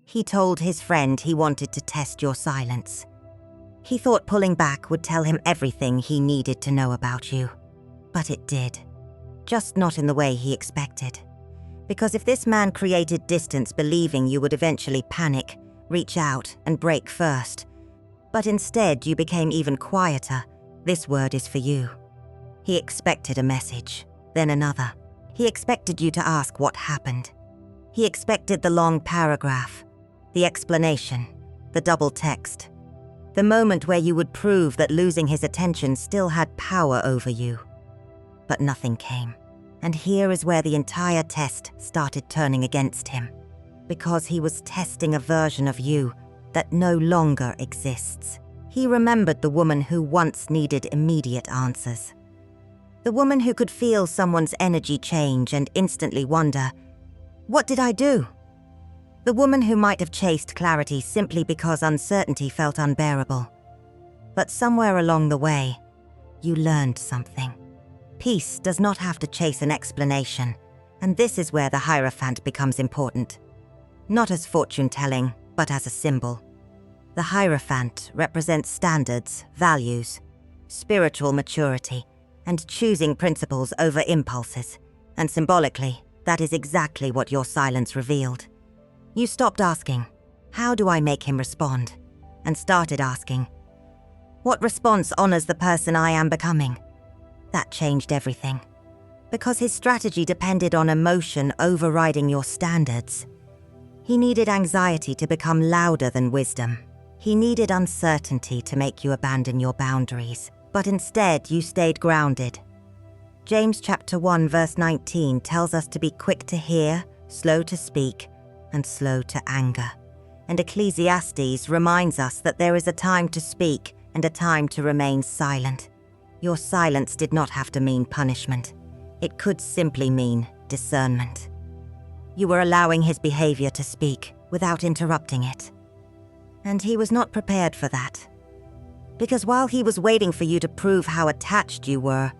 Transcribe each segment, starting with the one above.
He told his friend he wanted to test your silence. He thought pulling back would tell him everything he needed to know about you. But it did. Just not in the way he expected. Because if this man created distance believing you would eventually panic, reach out, and break first, but instead you became even quieter, this word is for you. He expected a message, then another. He expected you to ask what happened. He expected the long paragraph, the explanation, the double text, the moment where you would prove that losing his attention still had power over you. But nothing came. And here is where the entire test started turning against him, because he was testing a version of you that no longer exists. He remembered the woman who once needed immediate answers. The woman who could feel someone's energy change and instantly wonder, what did I do? The woman who might have chased clarity simply because uncertainty felt unbearable. But somewhere along the way, you learned something. Peace does not have to chase an explanation, and this is where the Hierophant becomes important. Not as fortune-telling, but as a symbol. The Hierophant represents standards, values, spiritual maturity, and choosing principles over impulses, and symbolically, that is exactly what your silence revealed. You stopped asking, how do I make him respond? And started asking, what response honors the person I am becoming? That changed everything. Because his strategy depended on emotion overriding your standards. He needed anxiety to become louder than wisdom. He needed uncertainty to make you abandon your boundaries. But instead, you stayed grounded. James chapter 1 verse 19 tells us to be quick to hear, slow to speak, and slow to anger. And Ecclesiastes reminds us that there is a time to speak and a time to remain silent. Your silence did not have to mean punishment. It could simply mean discernment. You were allowing his behavior to speak without interrupting it. And he was not prepared for that. Because while he was waiting for you to prove how attached you were,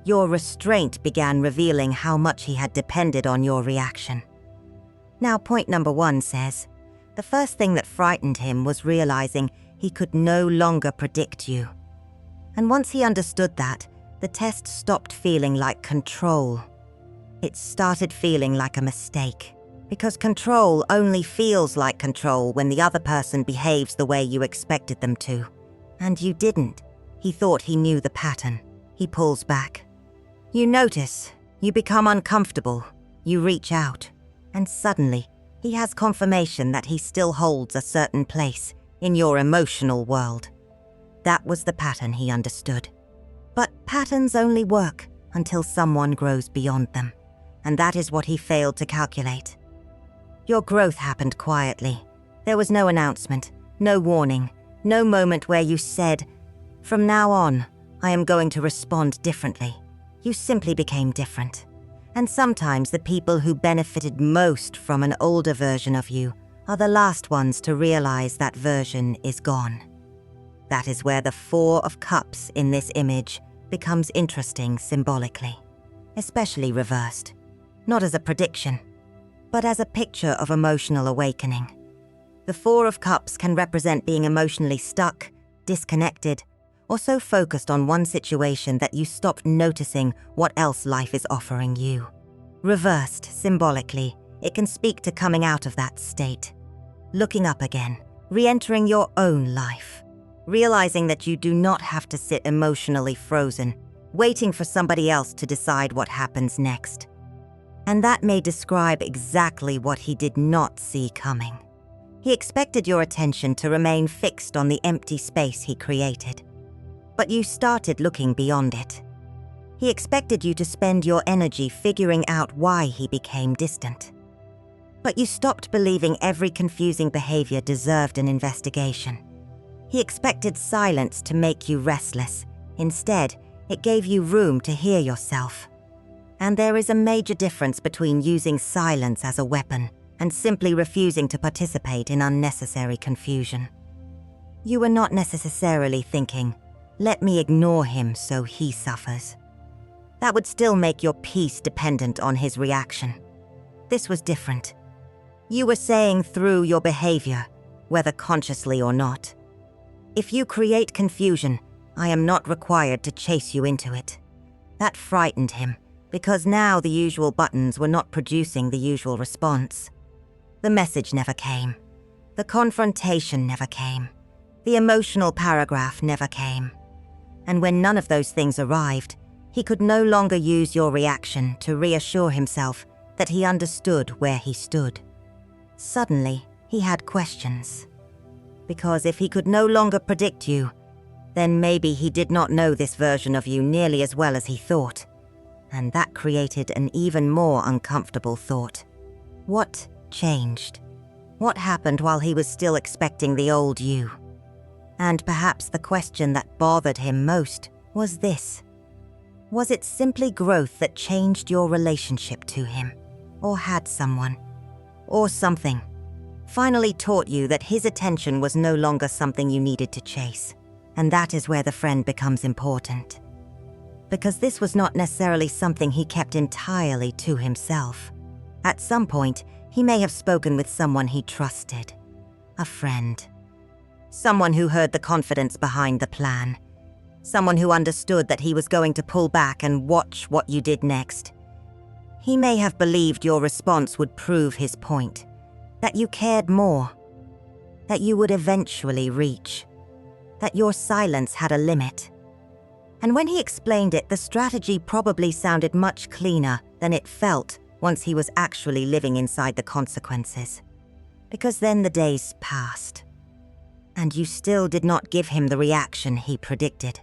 your restraint began revealing how much he had depended on your reaction. Now, point number 1 says, the first thing that frightened him was realizing he could no longer predict you. And once he understood that, the test stopped feeling like control. It started feeling like a mistake. Because control only feels like control when the other person behaves the way you expected them to. And you didn't. He thought he knew the pattern. He pulls back. You notice. You become uncomfortable. You reach out. And suddenly, he has confirmation that he still holds a certain place in your emotional world. That was the pattern he understood. But patterns only work until someone grows beyond them. And that is what he failed to calculate. Your growth happened quietly. There was no announcement, no warning, no moment where you said, from now on, I am going to respond differently. You simply became different. And sometimes the people who benefited most from an older version of you are the last ones to realize that version is gone. That is where the 4 of Cups in this image becomes interesting symbolically, especially reversed, not as a prediction, but as a picture of emotional awakening. The 4 of Cups can represent being emotionally stuck, disconnected, or so focused on one situation that you stopped noticing what else life is offering you. Reversed, symbolically, it can speak to coming out of that state, looking up again, re-entering your own life, realizing that you do not have to sit emotionally frozen, waiting for somebody else to decide what happens next. And that may describe exactly what he did not see coming. He expected your attention to remain fixed on the empty space he created. But you started looking beyond it. He expected you to spend your energy figuring out why he became distant. But you stopped believing every confusing behavior deserved an investigation. He expected silence to make you restless. Instead, it gave you room to hear yourself. And there is a major difference between using silence as a weapon and simply refusing to participate in unnecessary confusion. You were not necessarily thinking, let me ignore him so he suffers. That would still make your peace dependent on his reaction. This was different. You were saying through your behavior, whether consciously or not. If you create confusion, I am not required to chase you into it. That frightened him, because now the usual buttons were not producing the usual response. The message never came. The confrontation never came. The emotional paragraph never came. And when none of those things arrived, he could no longer use your reaction to reassure himself that he understood where he stood. Suddenly, he had questions. Because if he could no longer predict you, then maybe he did not know this version of you nearly as well as he thought. And that created an even more uncomfortable thought. What changed? What happened while he was still expecting the old you? And perhaps the question that bothered him most was this. Was it simply growth that changed your relationship to him? Or had someone, or something, finally taught you that his attention was no longer something you needed to chase? And that is where the friend becomes important. Because this was not necessarily something he kept entirely to himself. At some point, he may have spoken with someone he trusted. A friend. Someone who heard the confidence behind the plan. Someone who understood that he was going to pull back and watch what you did next. He may have believed your response would prove his point. That you cared more. That you would eventually reach. That your silence had a limit. And when he explained it, the strategy probably sounded much cleaner than it felt once he was actually living inside the consequences. Because then the days passed. And you still did not give him the reaction he predicted.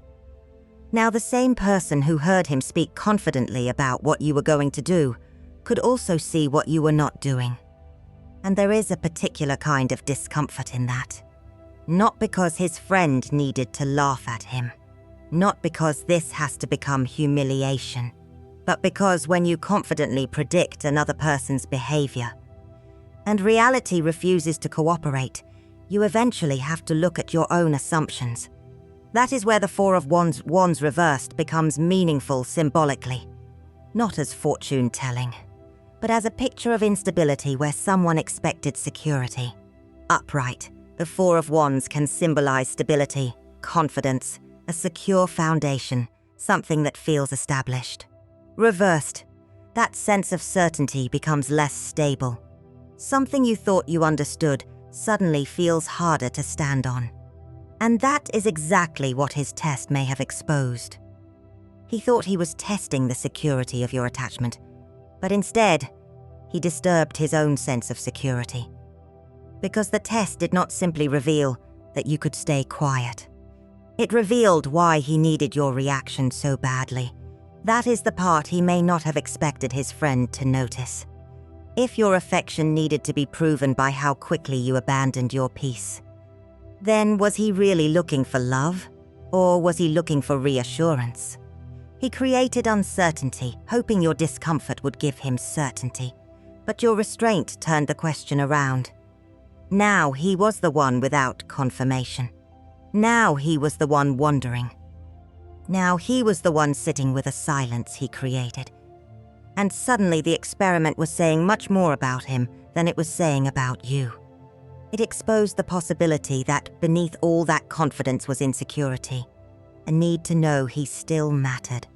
Now the same person who heard him speak confidently about what you were going to do could also see what you were not doing. And there is a particular kind of discomfort in that. Not because his friend needed to laugh at him. Not because this has to become humiliation. But because when you confidently predict another person's behavior, and reality refuses to cooperate, you eventually have to look at your own assumptions. That is where the Four of Wands reversed becomes meaningful symbolically. Not as fortune-telling, but as a picture of instability where someone expected security. Upright, the Four of Wands can symbolize stability, confidence, a secure foundation, something that feels established. Reversed, that sense of certainty becomes less stable. Something you thought you understood suddenly feels harder to stand on. And that is exactly what his test may have exposed. He thought he was testing the security of your attachment, but instead, he disturbed his own sense of security. Because the test did not simply reveal that you could stay quiet. It revealed why he needed your reaction so badly. That is the part he may not have expected his friend to notice. If your affection needed to be proven by how quickly you abandoned your peace, then was he really looking for love, or was he looking for reassurance? He created uncertainty, hoping your discomfort would give him certainty, but your restraint turned the question around. Now he was the one without confirmation. Now he was the one wondering. Now he was the one sitting with a silence he created. And suddenly the experiment was saying much more about him than it was saying about you. It exposed the possibility that beneath all that confidence was insecurity, a need to know he still mattered,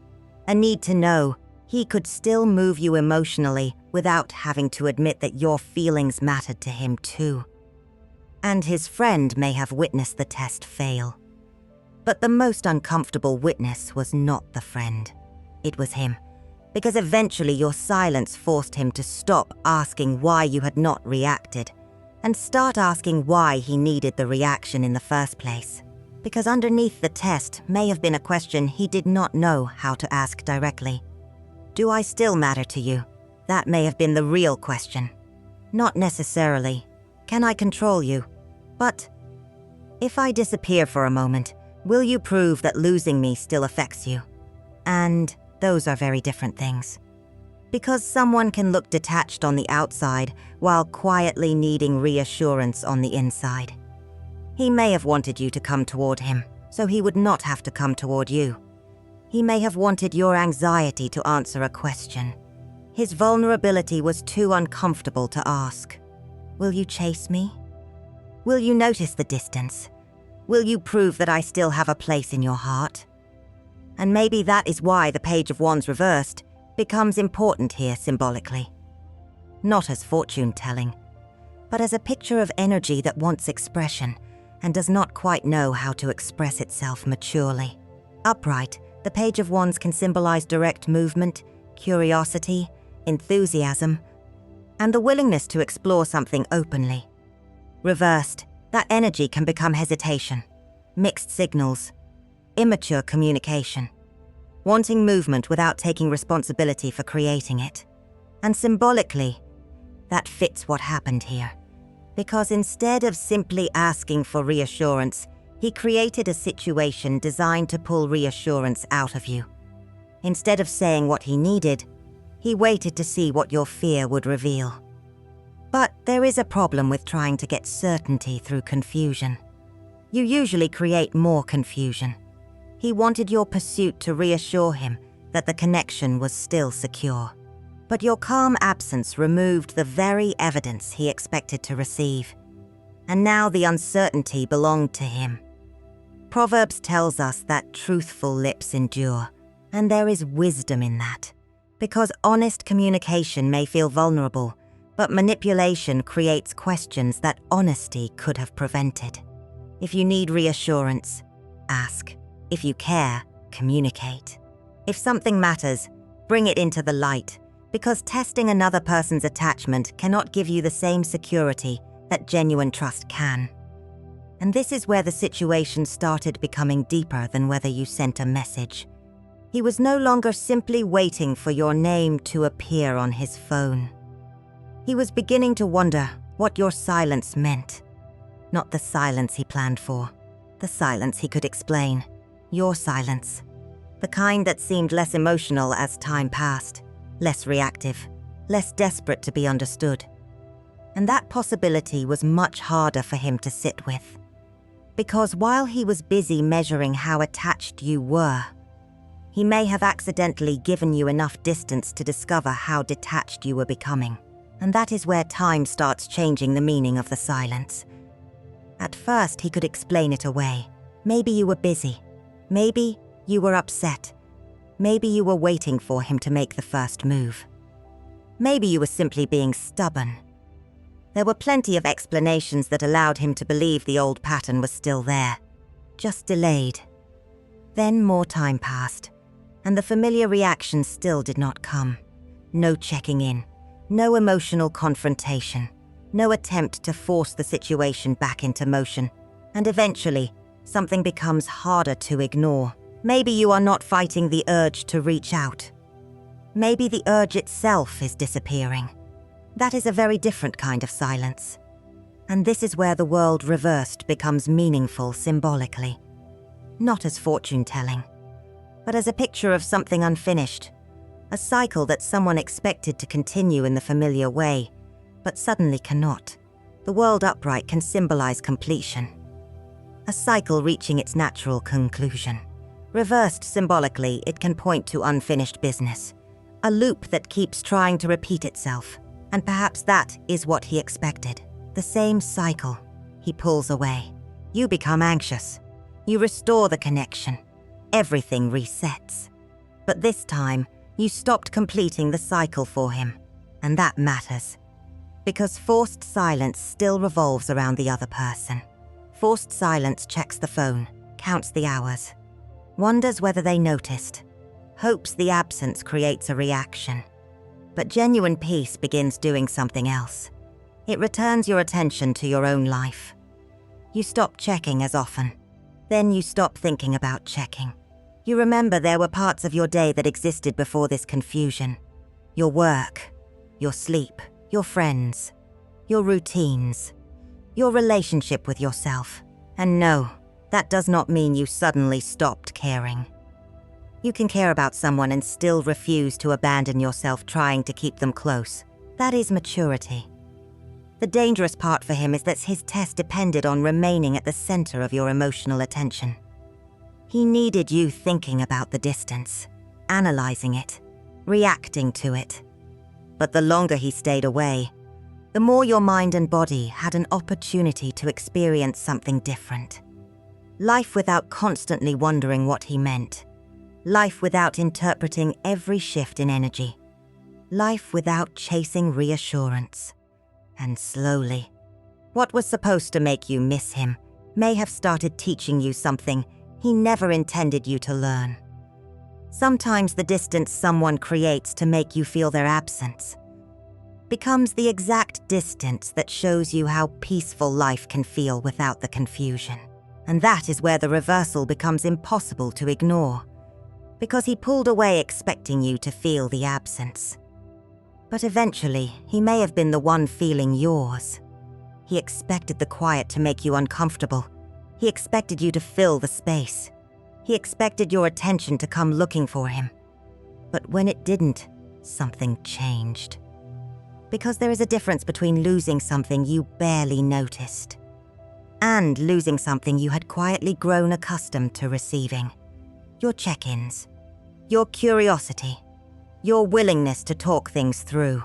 a need to know he could still move you emotionally without having to admit that your feelings mattered to him too. And his friend may have witnessed the test fail. But the most uncomfortable witness was not the friend. It was him. Because eventually your silence forced him to stop asking why you had not reacted and start asking why he needed the reaction in the first place. Because underneath the test may have been a question he did not know how to ask directly. Do I still matter to you? That may have been the real question. Not necessarily, can I control you? But if I disappear for a moment, will you prove that losing me still affects you? And those are very different things. Because someone can look detached on the outside while quietly needing reassurance on the inside. He may have wanted you to come toward him, so he would not have to come toward you. He may have wanted your anxiety to answer a question. His vulnerability was too uncomfortable to ask. Will you chase me? Will you notice the distance? Will you prove that I still have a place in your heart? And maybe that is why the Page of Wands reversed becomes important here symbolically. Not as fortune-telling, but as a picture of energy that wants expression and does not quite know how to express itself maturely. Upright, the Page of Wands can symbolize direct movement, curiosity, enthusiasm, and the willingness to explore something openly. Reversed, that energy can become hesitation, mixed signals, immature communication, wanting movement without taking responsibility for creating it. And symbolically, that fits what happened here. Because instead of simply asking for reassurance, he created a situation designed to pull reassurance out of you. Instead of saying what he needed, he waited to see what your fear would reveal. But there is a problem with trying to get certainty through confusion. You usually create more confusion. He wanted your pursuit to reassure him that the connection was still secure. But your calm absence removed the very evidence he expected to receive. And now the uncertainty belonged to him. Proverbs tells us that truthful lips endure, and there is wisdom in that. Because honest communication may feel vulnerable, but manipulation creates questions that honesty could have prevented. If you need reassurance, ask. If you care, communicate. If something matters, bring it into the light. Because testing another person's attachment cannot give you the same security that genuine trust can. And this is where the situation started becoming deeper than whether you sent a message. He was no longer simply waiting for your name to appear on his phone. He was beginning to wonder what your silence meant. Not the silence he planned for, the silence he could explain. Your silence. The kind that seemed less emotional as time passed. Less reactive, less desperate to be understood. And that possibility was much harder for him to sit with. Because while he was busy measuring how attached you were, he may have accidentally given you enough distance to discover how detached you were becoming. And that is where time starts changing the meaning of the silence. At first, he could explain it away. Maybe you were busy. Maybe you were upset. Maybe you were waiting for him to make the first move. Maybe you were simply being stubborn. There were plenty of explanations that allowed him to believe the old pattern was still there, just delayed. Then more time passed, and the familiar reaction still did not come. No checking in, no emotional confrontation, no attempt to force the situation back into motion. And eventually, something becomes harder to ignore. Maybe you are not fighting the urge to reach out. Maybe the urge itself is disappearing. That is a very different kind of silence. And this is where the world reversed becomes meaningful symbolically. Not as fortune-telling, but as a picture of something unfinished. A cycle that someone expected to continue in the familiar way, but suddenly cannot. The world upright can symbolize completion. A cycle reaching its natural conclusion. Reversed symbolically, it can point to unfinished business. A loop that keeps trying to repeat itself. And perhaps that is what he expected. The same cycle. He pulls away. You become anxious. You restore the connection. Everything resets. But this time, you stopped completing the cycle for him. And that matters. Because forced silence still revolves around the other person. Forced silence checks the phone, counts the hours. Wonders whether they noticed, hopes the absence creates a reaction. But genuine peace begins doing something else. It returns your attention to your own life. You stop checking as often. Then you stop thinking about checking. You remember there were parts of your day that existed before this confusion. Your work, your sleep, your friends, your routines, your relationship with yourself. And no, that does not mean you suddenly stopped caring. You can care about someone and still refuse to abandon yourself trying to keep them close. That is maturity. The dangerous part for him is that his test depended on remaining at the center of your emotional attention. He needed you thinking about the distance, analyzing it, reacting to it. But the longer he stayed away, the more your mind and body had an opportunity to experience something different. Life without constantly wondering what he meant. Life without interpreting every shift in energy. Life without chasing reassurance. And slowly, what was supposed to make you miss him may have started teaching you something he never intended you to learn. Sometimes the distance someone creates to make you feel their absence becomes the exact distance that shows you how peaceful life can feel without the confusion. And that is where the reversal becomes impossible to ignore, because he pulled away expecting you to feel the absence. But eventually, he may have been the one feeling yours. He expected the quiet to make you uncomfortable. He expected you to fill the space. He expected your attention to come looking for him. But when it didn't, something changed. Because there is a difference between losing something you barely noticed and losing something you had quietly grown accustomed to receiving. Your check-ins, your curiosity, your willingness to talk things through,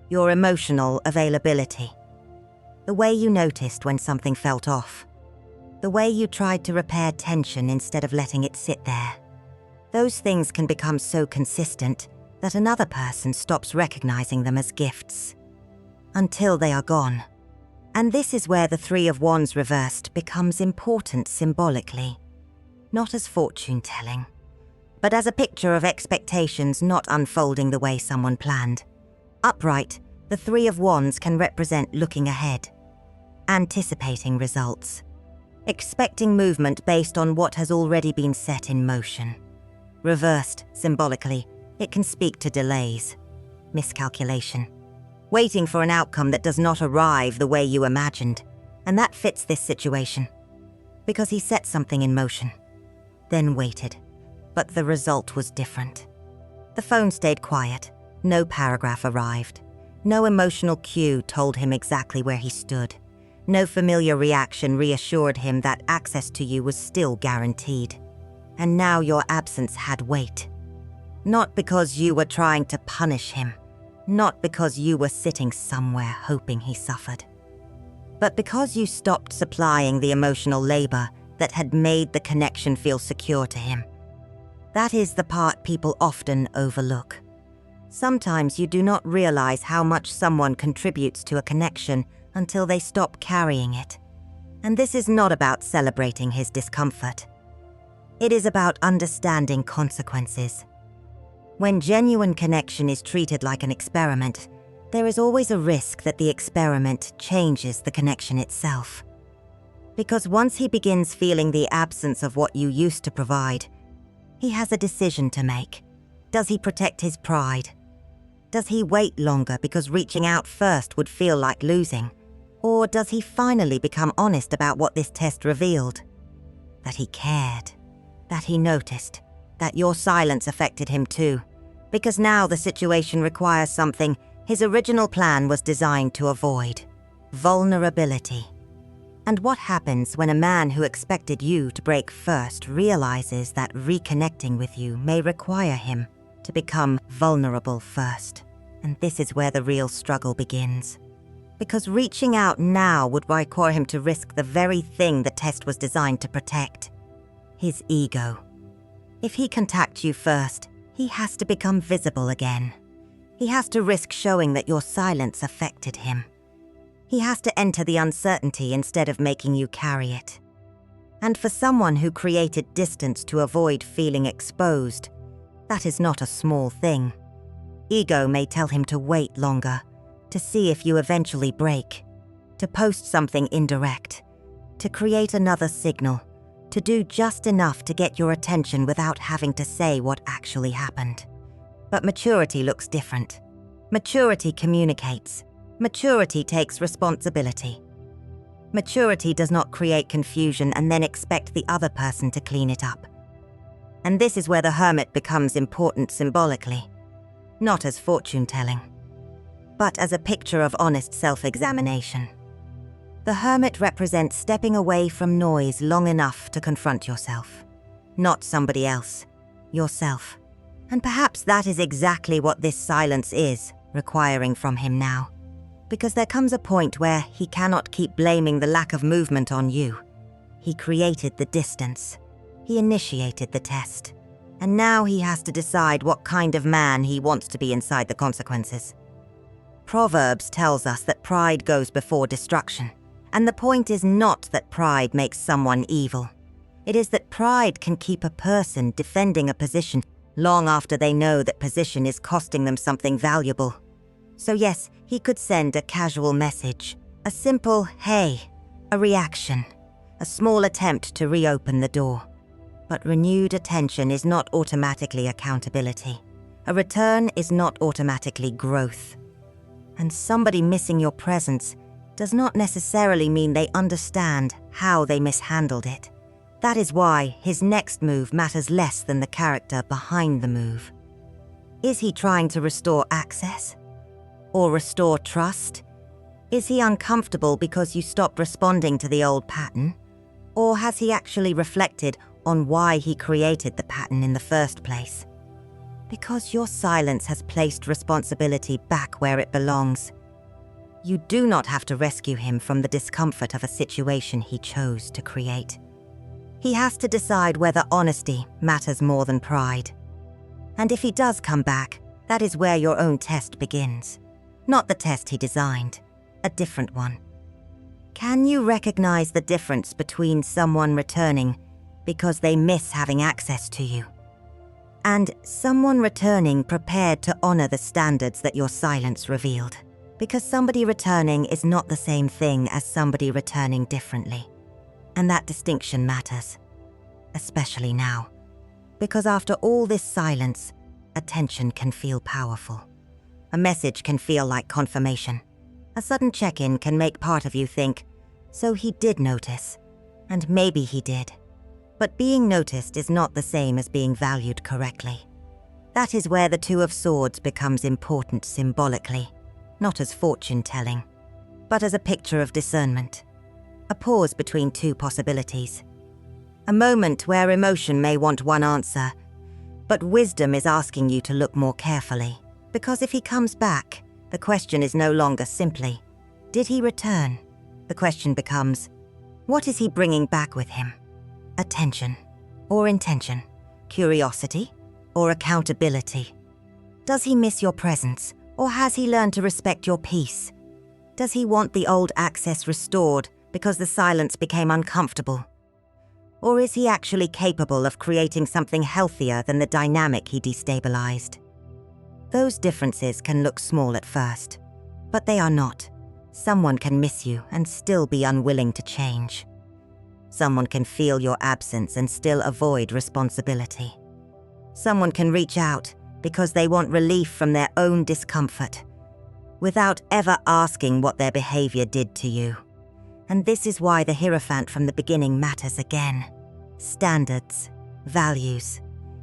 your emotional availability. The way you noticed when something felt off. The way you tried to repair tension instead of letting it sit there. Those things can become so consistent that another person stops recognizing them as gifts. Until they are gone. And this is where the Three of Wands reversed becomes important symbolically. Not as fortune-telling, but as a picture of expectations not unfolding the way someone planned. Upright, the Three of Wands can represent looking ahead, anticipating results, expecting movement based on what has already been set in motion. Reversed, symbolically, it can speak to delays, miscalculation, waiting for an outcome that does not arrive the way you imagined, and that fits this situation. Because he set something in motion, then waited, but the result was different. The phone stayed quiet, no paragraph arrived, no emotional cue told him exactly where he stood, no familiar reaction reassured him that access to you was still guaranteed. And now your absence had weight. Not because you were trying to punish him, not because you were sitting somewhere hoping he suffered, but because you stopped supplying the emotional labor that had made the connection feel secure to him. That is the part people often overlook. Sometimes you do not realize how much someone contributes to a connection until they stop carrying it. And this is not about celebrating his discomfort. It is about understanding consequences. When genuine connection is treated like an experiment, there is always a risk that the experiment changes the connection itself. Because once he begins feeling the absence of what you used to provide, he has a decision to make. Does he protect his pride? Does he wait longer because reaching out first would feel like losing? Or does he finally become honest about what this test revealed? That he cared, that he noticed, that your silence affected him too, because now the situation requires something his original plan was designed to avoid: vulnerability. And what happens when a man who expected you to break first realizes that reconnecting with you may require him to become vulnerable first? And this is where the real struggle begins. Because reaching out now would require him to risk the very thing the test was designed to protect: his ego. If he contacts you first, he has to become visible again. He has to risk showing that your silence affected him. He has to enter the uncertainty instead of making you carry it. And for someone who created distance to avoid feeling exposed, that is not a small thing. Ego may tell him to wait longer, to see if you eventually break, to post something indirect, to create another signal, to do just enough to get your attention without having to say what actually happened. But maturity looks different. Maturity communicates. Maturity takes responsibility. Maturity does not create confusion and then expect the other person to clean it up. And this is where the Hermit becomes important symbolically, not as fortune-telling, but as a picture of honest self-examination. The Hermit represents stepping away from noise long enough to confront yourself. Not somebody else, yourself. And perhaps that is exactly what this silence is requiring from him now. Because there comes a point where he cannot keep blaming the lack of movement on you. He created the distance. He initiated the test. And now he has to decide what kind of man he wants to be inside the consequences. Proverbs tells us that pride goes before destruction. And the point is not that pride makes someone evil. It is that pride can keep a person defending a position long after they know that position is costing them something valuable. So yes, he could send a casual message, a simple hey, a reaction, a small attempt to reopen the door. But renewed attention is not automatically accountability. A return is not automatically growth. And somebody missing your presence does not necessarily mean they understand how they mishandled it. That is why his next move matters less than the character behind the move. Is he trying to restore access? Or restore trust? Is he uncomfortable because you stopped responding to the old pattern? Or has he actually reflected on why he created the pattern in the first place? Because your silence has placed responsibility back where it belongs. You do not have to rescue him from the discomfort of a situation he chose to create. He has to decide whether honesty matters more than pride. And if he does come back, that is where your own test begins. Not the test he designed, a different one. Can you recognize the difference between someone returning because they miss having access to you, and someone returning prepared to honor the standards that your silence revealed? Because somebody returning is not the same thing as somebody returning differently. And that distinction matters, especially now. Because after all this silence, attention can feel powerful. A message can feel like confirmation. A sudden check-in can make part of you think, so he did notice, and maybe he did. But being noticed is not the same as being valued correctly. That is where the Two of Swords becomes important symbolically, not as fortune-telling, but as a picture of discernment. A pause between two possibilities. A moment where emotion may want one answer, but wisdom is asking you to look more carefully. Because if he comes back, the question is no longer simply, did he return? The question becomes, what is he bringing back with him? Attention or intention? Curiosity or accountability? Does he miss your presence, or has he learned to respect your peace? Does he want the old access restored because the silence became uncomfortable? Or is he actually capable of creating something healthier than the dynamic he destabilized? Those differences can look small at first, but they are not. Someone can miss you and still be unwilling to change. Someone can feel your absence and still avoid responsibility. Someone can reach out because they want relief from their own discomfort, without ever asking what their behavior did to you. And this is why the Hierophant from the beginning matters again. Standards, values,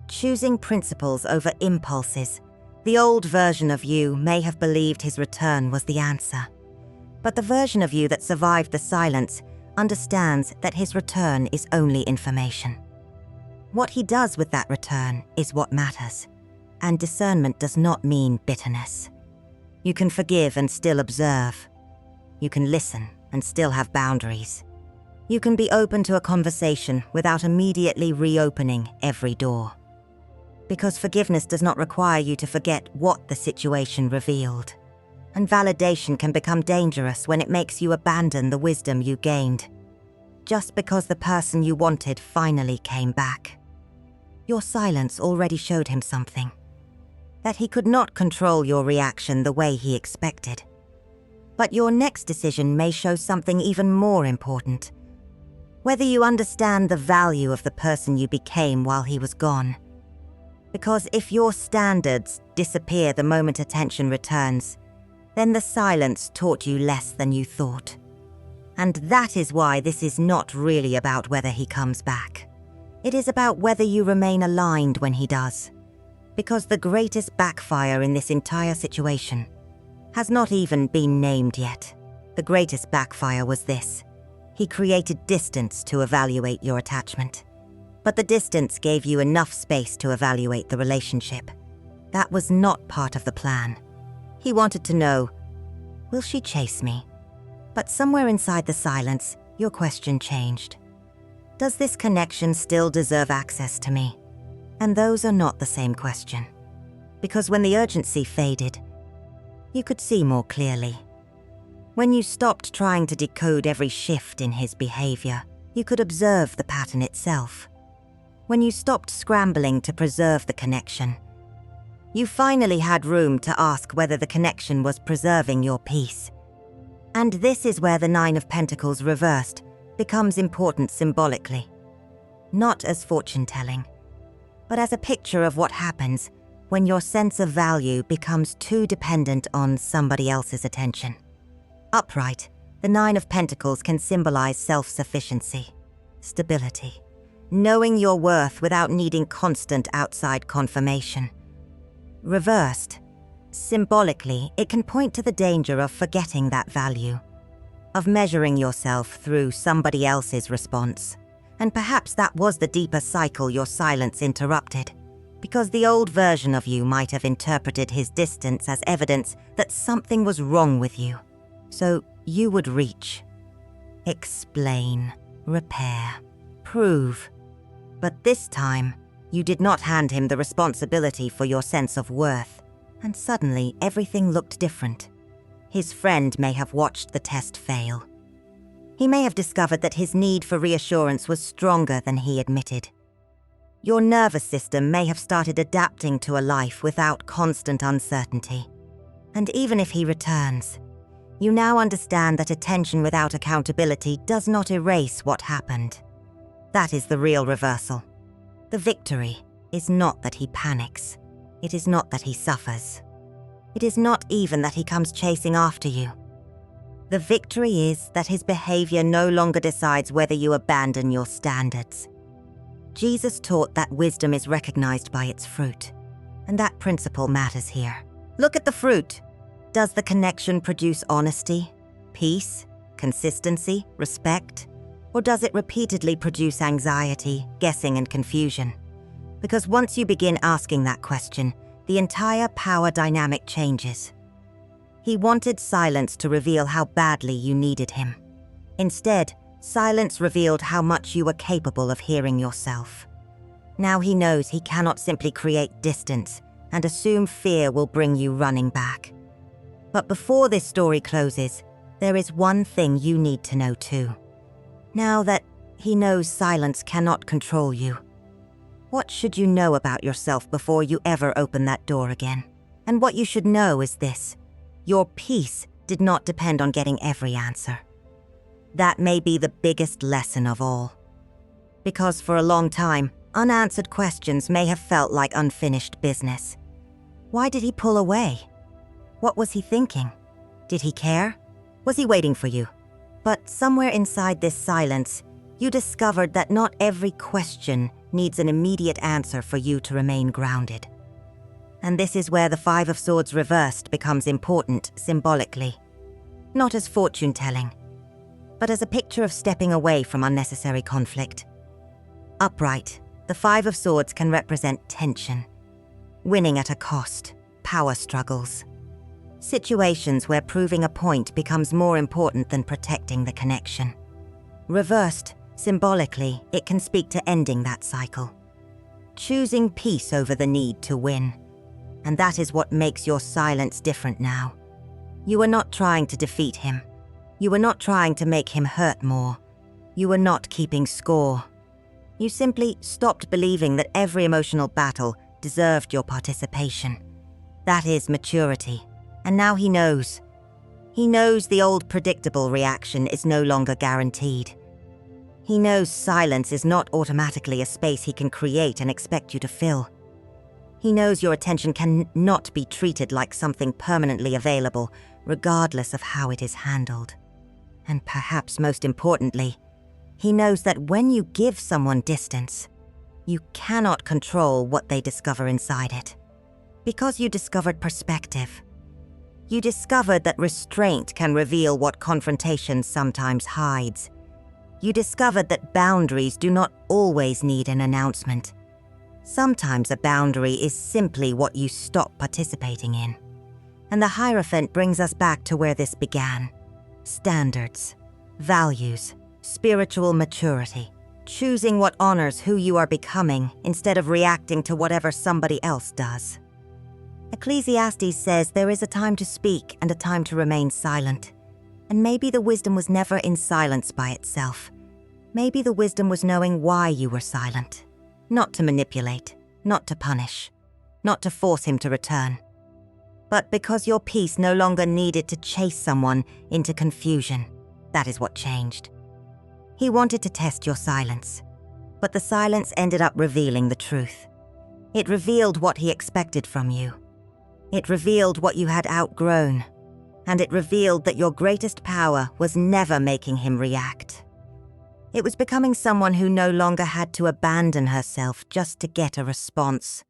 choosing principles over impulses. The old version of you may have believed his return was the answer. But the version of you that survived the silence understands that his return is only information. What he does with that return is what matters. And discernment does not mean bitterness. You can forgive and still observe. You can listen and still have boundaries. You can be open to a conversation without immediately reopening every door. Because forgiveness does not require you to forget what the situation revealed. And validation can become dangerous when it makes you abandon the wisdom you gained, just because the person you wanted finally came back. Your silence already showed him something. That he could not control your reaction the way he expected. But your next decision may show something even more important. Whether you understand the value of the person you became while he was gone. Because if your standards disappear the moment attention returns, then the silence taught you less than you thought. And that is why this is not really about whether he comes back. It is about whether you remain aligned when he does. Because the greatest backfire in this entire situation has not even been named yet. The greatest backfire was this. He created distance to evaluate your attachment. But the distance gave you enough space to evaluate the relationship. That was not part of the plan. He wanted to know, Will she chase me? But somewhere inside the silence, your question changed. Does this connection still deserve access to me? And those are not the same question. Because when the urgency faded, you could see more clearly. When you stopped trying to decode every shift in his behavior, you could observe the pattern itself. When you stopped scrambling to preserve the connection, you finally had room to ask whether the connection was preserving your peace. And this is where the Nine of Pentacles reversed becomes important symbolically. Not as fortune-telling, but as a picture of what happens when your sense of value becomes too dependent on somebody else's attention. Upright, the Nine of Pentacles can symbolize self-sufficiency, stability, knowing your worth without needing constant outside confirmation. Reversed, symbolically, it can point to the danger of forgetting that value, of measuring yourself through somebody else's response. And perhaps that was the deeper cycle your silence interrupted, because the old version of you might have interpreted his distance as evidence that something was wrong with you. So you would reach, explain, repair, prove. But this time, you did not hand him the responsibility for your sense of worth, and suddenly everything looked different. His friend may have watched the test fail. He may have discovered that his need for reassurance was stronger than he admitted. Your nervous system may have started adapting to a life without constant uncertainty. And even if he returns, you now understand that attention without accountability does not erase what happened. That is the real reversal. The victory is not that he panics. It is not that he suffers. It is not even that he comes chasing after you. The victory is that his behavior no longer decides whether you abandon your standards. Jesus taught that wisdom is recognized by its fruit, and that principle matters here. Look at the fruit. Does the connection produce honesty, peace, consistency, respect? Or does it repeatedly produce anxiety, guessing, and confusion? Because once you begin asking that question, the entire power dynamic changes. He wanted silence to reveal how badly you needed him. Instead, silence revealed how much you were capable of hearing yourself. Now he knows he cannot simply create distance and assume fear will bring you running back. But before this story closes, there is one thing you need to know too. Now that he knows silence cannot control you, what should you know about yourself before you ever open that door again? And what you should know is this: your peace did not depend on getting every answer. That may be the biggest lesson of all. Because for a long time, unanswered questions may have felt like unfinished business. Why did he pull away? What was he thinking? Did he care? Was he waiting for you? But somewhere inside this silence, you discovered that not every question needs an immediate answer for you to remain grounded. And this is where the Five of Swords reversed becomes important symbolically. Not as fortune-telling, but as a picture of stepping away from unnecessary conflict. Upright, the Five of Swords can represent tension, winning at a cost, power struggles, situations where proving a point becomes more important than protecting the connection. Reversed, symbolically, it can speak to ending that cycle, choosing peace over the need to win. And that is what makes your silence different now. You are not trying to defeat him. You are not trying to make him hurt more. You are not keeping score. You simply stopped believing that every emotional battle deserved your participation. That is maturity. And now he knows. He knows the old predictable reaction is no longer guaranteed. He knows silence is not automatically a space he can create and expect you to fill. He knows your attention can not be treated like something permanently available, regardless of how it is handled. And perhaps most importantly, he knows that when you give someone distance, you cannot control what they discover inside it. Because you discovered perspective. You discovered that restraint can reveal what confrontation sometimes hides. You discovered that boundaries do not always need an announcement. Sometimes a boundary is simply what you stop participating in. And the Hierophant brings us back to where this began. Standards, values, spiritual maturity. Choosing what honors who you are becoming instead of reacting to whatever somebody else does. Ecclesiastes says there is a time to speak and a time to remain silent. And maybe the wisdom was never in silence by itself. Maybe the wisdom was knowing why you were silent. Not to manipulate, not to punish, not to force him to return. But because your peace no longer needed to chase someone into confusion. That is what changed. He wanted to test your silence, but the silence ended up revealing the truth. It revealed what he expected from you. It revealed what you had outgrown, and it revealed that your greatest power was never making him react. It was becoming someone who no longer had to abandon herself just to get a response.